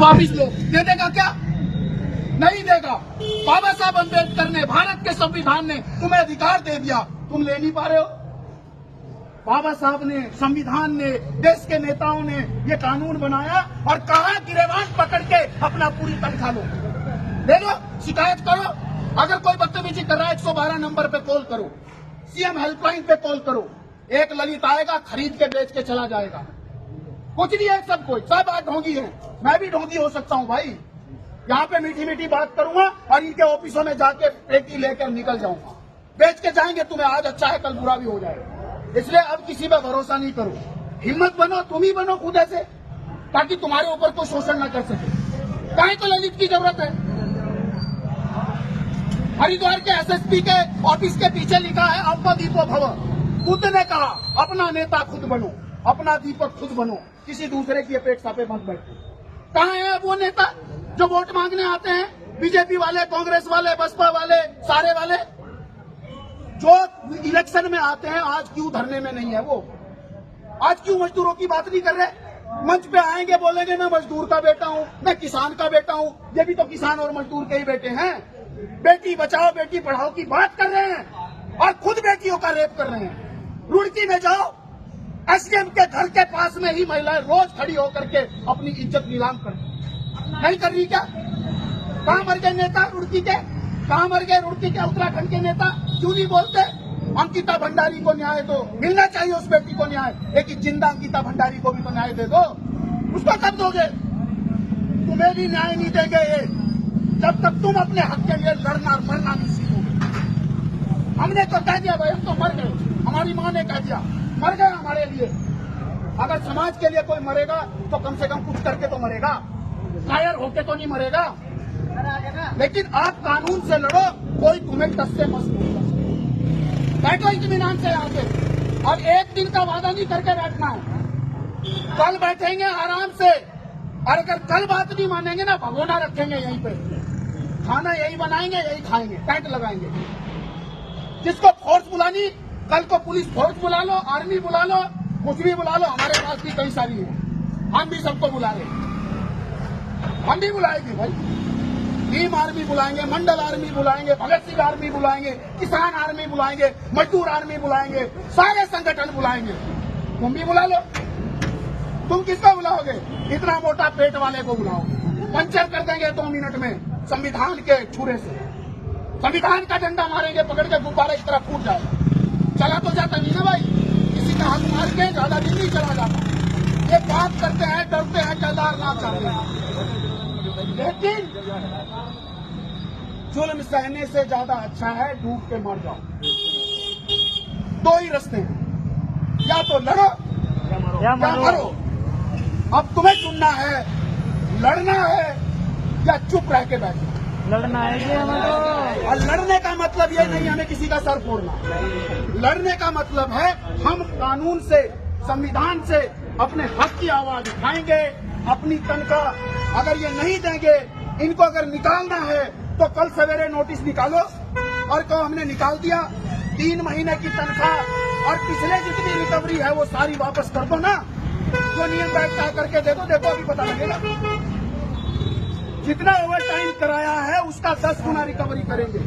वापिस लो। दे देगा क्या? नहीं देगा। बाबा साहब अम्बेडकर ने, भारत के संविधान ने तुम्हें अधिकार दे दिया, तुम ले नहीं पा रहे हो। बाबा साहब ने, संविधान ने, देश के नेताओं ने ये कानून बनाया और कहा गिरेबान पकड़ के अपना पूरी तनख्वाह लो, ले लो, शिकायत करो। अगर कोई बदतमीजी कर रहा है 112 नंबर पे कॉल करो, सीएम हेल्पलाइन पे कॉल करो। एक ललित आएगा, खरीद के बेच के चला जाएगा। कुछ नहीं है, सब कोई सब आज ढोंगी है। मैं भी ढोंगी हो सकता हूँ भाई। यहाँ पे मीठी मीठी बात करूंगा और इनके ऑफिसों में जाके पेटी लेकर निकल जाऊंगा। बेच के जाएंगे, तुम्हें आज अच्छा है कल बुरा भी हो जाएगा। इसलिए अब किसी पे भरोसा नहीं करो। हिम्मत बनो, तुम ही बनो खुद ऐसे, ताकि तुम्हारे ऊपर कोई शोषण न कर सके। काहे को ललित की जरूरत है? हरिद्वार के एसएसपी के ऑफिस के पीछे लिखा है अपना दीपो भव। बुद्ध ने कहा अपना नेता खुद बनो, अपना दीपक खुद बनो, किसी दूसरे की अपेक्षा पे मत बैठो। कहाँ है वो नेता जो वोट मांगने आते हैं? बीजेपी वाले, कांग्रेस वाले, बसपा वाले, सारे वाले जो इलेक्शन में आते हैं, आज क्यों धरने में नहीं है वो? आज क्यों मजदूरों की बात नहीं कर रहे? मंच पे आएंगे, बोलेंगे मैं मजदूर का बेटा हूँ, मैं किसान का बेटा हूँ। ये भी तो किसान और मजदूर के ही बेटे हैं। बेटी बचाओ बेटी पढ़ाओ की बात कर रहे हैं और खुद बेटियों का रेप कर रहे हैं। रुड़की में जाओ, एसडीएम के घर के पास में ही महिलाएं रोज खड़ी होकर के अपनी इज्जत नीलाम कर नहीं कर रही क्या? कहाँ मर गए नेता रुड़की के? कहाँ मर गए रुड़की के उत्तराखंड के नेता? क्यों नहीं बोलते? अंकिता भंडारी को न्याय दो, मिलना चाहिए उस बेटी को न्याय। लेकिन जिंदा अंकिता भंडारी को भी तो न्याय दे दो। उसको कब दोगे? तुम्हें भी न्याय नहीं देंगे ये जब तक तुम अपने हक के लिए लड़ना और मरना नहीं सीखोगे। हमने तो कह दिया भाई, हम तो मर गए। हमारी माँ ने कह दिया मर गए हमारे लिए। अगर समाज के लिए कोई मरेगा तो कम से कम कुछ करके तो मरेगा, कायर होके तो नहीं मरेगा। लेकिन आप कानून से लड़ो, कोई तुम्हें टस से मत बैठो इत्मीनान से यहाँ पे। और एक दिन का वादा नहीं करके बैठना है। कल बैठेंगे आराम से, और अगर कल बात नहीं मानेंगे ना, भगोना रखेंगे यहीं पे, खाना यही बनाएंगे, यही खाएंगे, टेंट लगाएंगे। जिसको फोर्स बुलानी, कल को पुलिस फोर्स बुला लो, आर्मी बुला लो, कुछ भी बुला लो, हमारे पास भी कई सारी है, हम भी सबको बुला रहे। हम भी बुलाएंगे भाई, भीम आर्मी बुलाएंगे, मंडल आर्मी बुलाएंगे, भगत सिंह आर्मी बुलाएंगे, किसान आर्मी बुलाएंगे, मजदूर आर्मी बुलाएंगे, सारे संगठन बुलाएंगे। तुम भी बुला लो। तुम किसको बुलाओगे? इतना मोटा पेट वाले को बुलाओ, पंचर कर देंगे 2 मिनट में संविधान के छुरे से। संविधान का डंडा मारेंगे पकड़ के, गुब्बारे की तरह फूट जाएगा। चला तो जाता नहीं ना भाई, किसी का हाथ मार के ज्यादा दिन नहीं चला जाता। ये बात करते हैं, डरते हैं, केदारनाथ जाते हैं। लेकिन जुल्म सहने से ज्यादा अच्छा है डूब के मर जाओ। 2 ही रास्ते हैं, या तो लड़ो या मरो। अब तुम्हें चुनना है, लड़ना है या चुप रह के बैठना। लड़ना है जी हमारा। और लड़ने का मतलब ये नहीं हमें किसी का सर फोड़ना। लड़ने का मतलब है हम कानून से, संविधान से अपने हक की आवाज उठाएंगे। अपनी तनख्वाह अगर ये नहीं देंगे, इनको अगर निकालना है तो कल सवेरे नोटिस निकालो और कहो हमने निकाल दिया। 3 महीने की तनख्वाह और पिछले जितनी रिकवरी है वो सारी वापस कर दो ना। जो नियम बैठता करके दे दो, देखो अभी पता लगेगा। जितना ओवर टाइम कराया है उसका 10 गुना रिकवरी करेंगे।